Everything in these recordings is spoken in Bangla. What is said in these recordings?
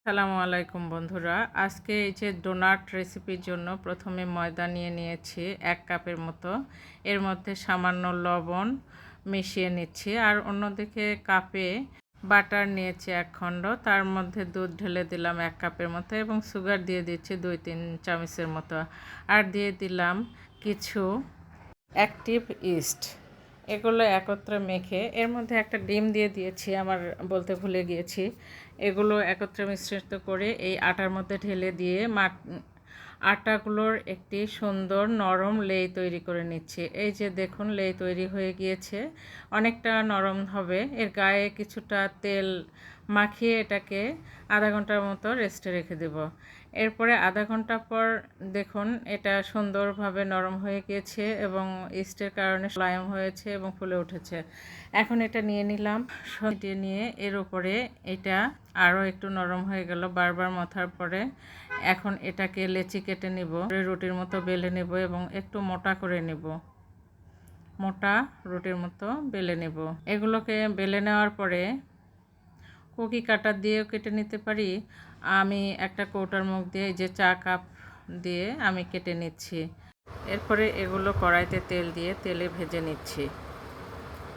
আসসালামু আলাইকুম বন্ধুরা, আজকে এই যে ডোনাট রেসিপির জন্য প্রথমে ময়দা নিয়ে নিয়েছি 1 কাপের মতো। এর মধ্যে সামান্য লবণ মিশিয়ে নিচ্ছি, আর অন্যদিকে কাপে বাটার নিয়েছি 1 খণ্ড, তার মধ্যে দুধ ঢেলে দিলাম 1 কাপের মতো এবং সুগার দিয়ে দিচ্ছি 2-3 চামচের মতো, আর দিয়ে দিলাম কিছু অ্যাক্টিভ ইস্ট। এগুলো একত্রে মেখে এর মধ্যে একটা ডিম দিয়ে দিয়েছি, আমার বলতে ভুলে গিয়েছি। এগুলো একত্রে মিশ্রিত করে এই আটার মধ্যে ঢেলে দিয়ে আটাগুলোর একটি সুন্দর নরম লেই তৈরি করে নিচ্ছি। এই যে দেখুন, লেই তৈরি হয়ে গিয়েছে, অনেকটা নরম হবে। এর গায়ে কিছুটা তেল মাখিয়ে এটাকে আধা ঘন্টার মতো রেস্টে রেখে দেব। এরপরে আধা ঘন্টা পর দেখুন, এটা সুন্দরভাবে নরম হয়ে গিয়েছে এবং ইস্টের কারণে মোলায়েম হয়েছে এবং ফুলে উঠেছে। এখন এটা নিয়ে নিলাম, সরিয়ে নিয়ে এর উপরে এটা আরও একটু নরম হয়ে গেল বারবার মথার পরে। এখন এটাকে লেচি কেটে নিব, রুটির মতো বেলে নেব এবং একটু মোটা করে নেব, মোটা রুটির মতো বেলে নেব। এগুলোকে বেলে নেওয়ার পরে কুকি কাটার দিয়েও কেটে নিতে পারি। আমি একটা কৌটার মুখ দিয়ে এই যে চা কাপ দিয়ে আমি কেটে নিচ্ছি। এরপরে এগুলো কড়াইতে তেল দিয়ে তেলে ভেজে নিচ্ছি।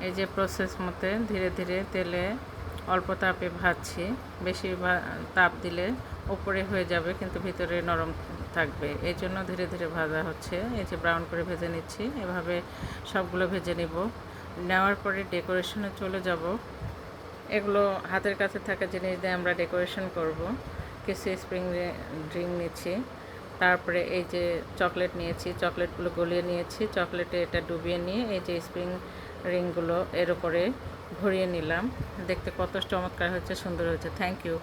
এই যে প্রসেস মতে ধীরে ধীরে তেলে অল্প তাপে ভাজছি। বেশি তাপ দিলে উপরে হয়ে যাবে কিন্তু ভিতরে নরম থাকবে, এই জন্য ধীরে ধীরে ভাজা হচ্ছে। এই যে ব্রাউন করে ভেজে নিচ্ছি, এভাবে সবগুলো ভেজে নিব। নেওয়ার পরে ডেকোরেশনে চলে যাব। এগুলো হাতের কাছে থাকা জিনিস দিয়ে আমরা ডেকোরেশন করব। কিছু স্প্রিং ড্রিঙ্ক নিচ্ছি, তারপরে এই যে চকলেট নিয়েছি, চকলেটগুলো গলিয়ে নিয়েছি, চকলেটে এটা ডুবিয়ে নিয়ে এই যে স্প্রিং রিংগুলো এর উপরে ভরিয়ে নিলাম। দেখতে কত চমৎকার হচ্ছে, সুন্দর হচ্ছে। Thank you.